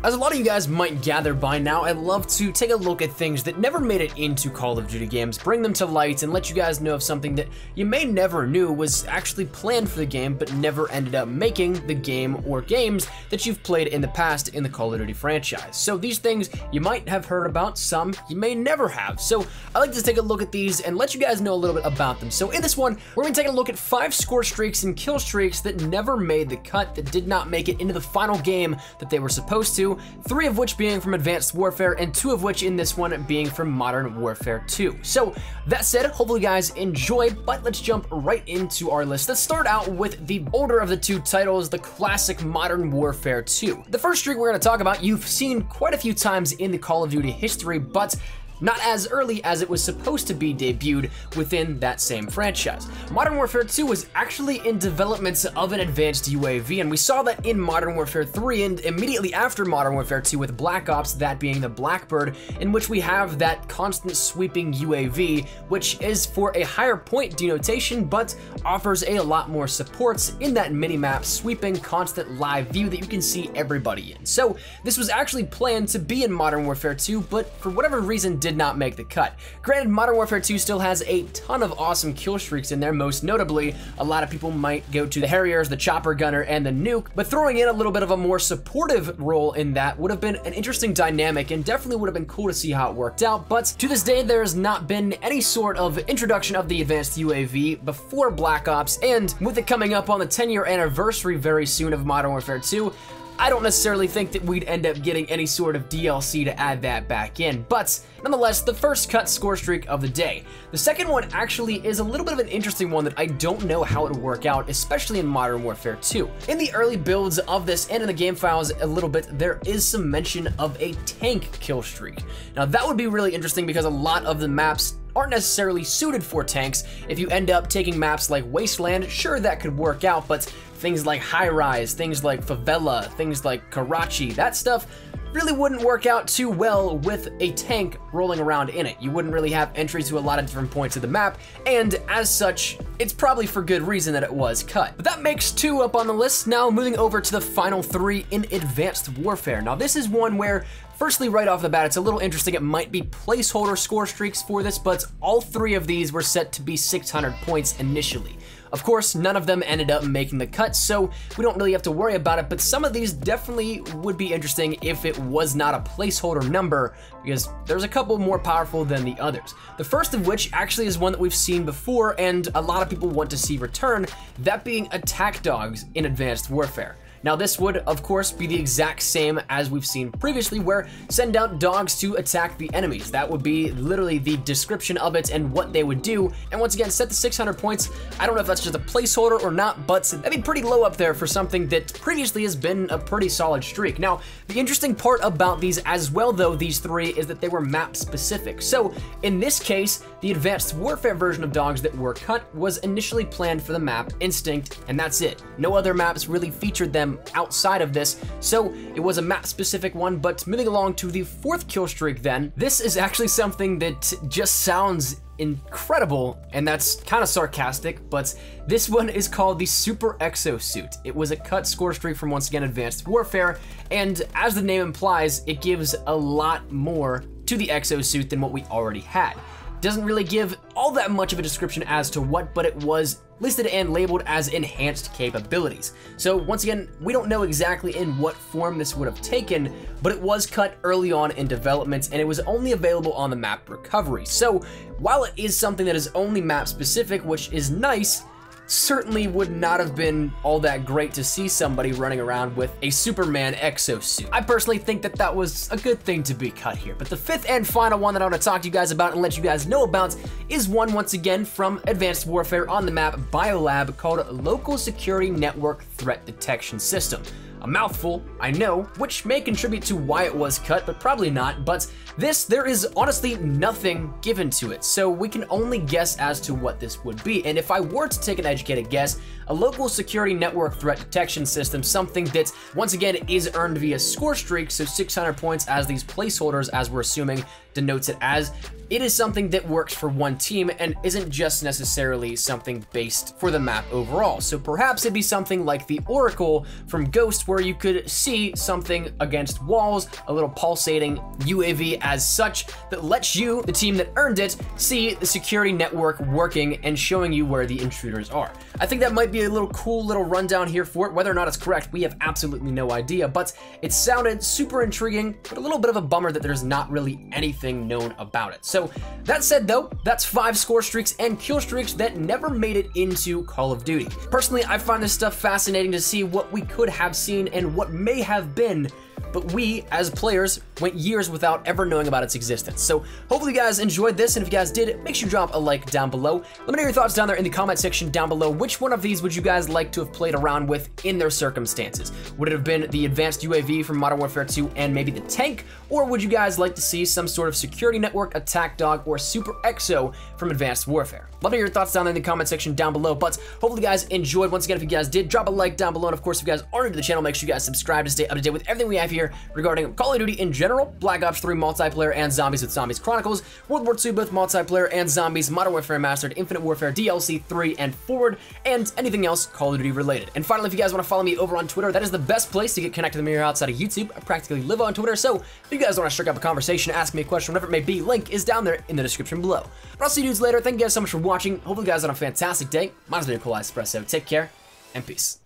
As a lot of you guys might gather by now, I love to take a look at things that never made it into Call of Duty games, bring them to light, and let you guys know of something that you may never knew was actually planned for the game, but never ended up making the game or games that you've played in the past in the Call of Duty franchise. So these things you might have heard about, some you may never have. So I like to take a look at these and let you guys know a little bit about them. So in this one, we're gonna take a look at 5 score streaks and kill streaks that never made the cut, that did not make it into the final game that they were supposed to, 3 of which being from Advanced Warfare and 2 of which in this one being from Modern Warfare 2. So that said, hopefully you guys enjoyed, but let's jump right into our list. Let's start out with the older of the 2 titles, the classic Modern Warfare 2. The first streak we're going to talk about, you've seen quite a few times in the Call of Duty history, but not as early as it was supposed to be debuted within that same franchise. Modern Warfare 2 was actually in development of an advanced UAV, and we saw that in Modern Warfare 3 and immediately after Modern Warfare 2 with Black Ops, that being the Blackbird, in which we have that constant sweeping UAV, which is for a higher point denotation, but offers a lot more supports in that minimap sweeping constant live view that you can see everybody in. So this was actually planned to be in Modern Warfare 2, but for whatever reason did not make the cut. Granted, Modern Warfare 2 still has a ton of awesome kill streaks in there. Most notably, a lot of people might go to the Harriers, the Chopper Gunner, and the Nuke, but throwing in a little bit of a more supportive role in that would have been an interesting dynamic and definitely would have been cool to see how it worked out. But to this day, there's not been any sort of introduction of the advanced UAV before Black Ops, and with it coming up on the 10-year anniversary very soon of Modern Warfare 2, I don't necessarily think that we'd end up getting any sort of DLC to add that back in, but nonetheless, the first cut score streak of the day. The second one actually is a little bit of an interesting one that I don't know how it would work out, especially in Modern Warfare 2. In the early builds of this and in the game files a little bit, there is some mention of a tank kill streak. Now that would be really interesting because a lot of the maps aren't necessarily suited for tanks. If you end up taking maps like Wasteland, sure, that could work out, but things like High Rise, things like Favela, things like Karachi, that stuff really wouldn't work out too well with a tank rolling around in it. You wouldn't really have entry to a lot of different points of the map, and as such, it's probably for good reason that it was cut. But that makes 2 up on the list. Now moving over to the final 3 in Advanced Warfare. Now this is one where, firstly, right off the bat, it's a little interesting. It might be placeholder score streaks for this, but all 3 of these were set to be 600 points initially. Of course, none of them ended up making the cut, so we don't really have to worry about it, but some of these definitely would be interesting if it was not a placeholder number, because there's a couple more powerful than the others. The first of which actually is one that we've seen before and a lot of people want to see return, that being attack dogs in Advanced Warfare. Now this would, of course, be the exact same as we've seen previously, where send out dogs to attack the enemies. That would be literally the description of it and what they would do. And once again, set to 600 points. I don't know if that's just a placeholder or not, but that'd be pretty low up there for something that previously has been a pretty solid streak. Now, the interesting part about these as well, though, these 3, is that they were map specific. So in this case, the Advanced Warfare version of dogs that were cut was initially planned for the map Instinct, and that's it. No other maps really featured them outside of this, so it was a map specific one. But moving along to the 4th kill streak then, this is actually something that just sounds incredible, and that's kind of sarcastic, but this one is called the Super Exosuit. It was a cut score streak from, once again, Advanced Warfare, and as the name implies, it gives a lot more to the exosuit than what we already had. Doesn't really give all that much of a description as to what, but it was listed and labeled as enhanced capabilities. So once again, we don't know exactly in what form this would have taken, but it was cut early on in development and it was only available on the map Recovery. So while it is something that is only map specific, which is nice, certainly would not have been all that great to see somebody running around with a Superman exosuit. I personally think that that was a good thing to be cut here. But the 5th and final one that I want to talk to you guys about and let you guys know about is one, once again, from Advanced Warfare on the map Biolab, called Local Security Network Threat Detection System. A mouthful, I know, which may contribute to why it was cut, but probably not. But there is honestly nothing given to it, so we can only guess as to what this would be. And if I were to take an educated guess, a local security network threat detection system, something that, once again, is earned via score streak, so 600 points as these placeholders, as we're assuming, denotes it as, it is something that works for one team and isn't just necessarily something based for the map overall. So perhaps it'd be something like the Oracle from Ghost, where you could see something against walls, a little pulsating UAV as such, that lets you, the team that earned it, see the security network working and showing you where the intruders are. I think that might be a little cool little rundown here for it. Whether or not it's correct, we have absolutely no idea, but it sounded super intriguing, but a little bit of a bummer that there's not really anything known about it. So that said though, that's 5 score streaks and kill streaks that never made it into Call of Duty. Personally, I find this stuff fascinating to see what we could have seen and what may have been, but we, as players, went years without ever knowing about its existence. So hopefully you guys enjoyed this, and if you guys did, make sure you drop a like down below. Let me know your thoughts down there in the comment section down below. Which one of these would you guys like to have played around with in their circumstances? Would it have been the advanced UAV from Modern Warfare 2 and maybe the tank? Or would you guys like to see some sort of security network, attack dog, or super exo from Advanced Warfare? Love to hear your thoughts down there in the comment section down below, but hopefully you guys enjoyed. Once again, if you guys did, drop a like down below, and of course, if you guys are new to the channel, make sure you guys subscribe to stay up to date with everything we have here regarding Call of Duty in general, Black Ops 3 multiplayer, and Zombies with Zombies Chronicles, World War II both multiplayer and Zombies, Modern Warfare Mastered, Infinite Warfare, DLC 3 and forward, and anything else Call of Duty related. And finally, if you guys want to follow me over on Twitter, that is the best place to get connected with me outside of YouTube. I practically live on Twitter, so if you guys want to strike up a conversation, ask me a question, whatever it may be, link is down there in the description below. But I'll see you dudes later. Thank you guys so much for watching. Hopefully you guys had a fantastic day. Mine's been a cool espresso. Take care, and peace.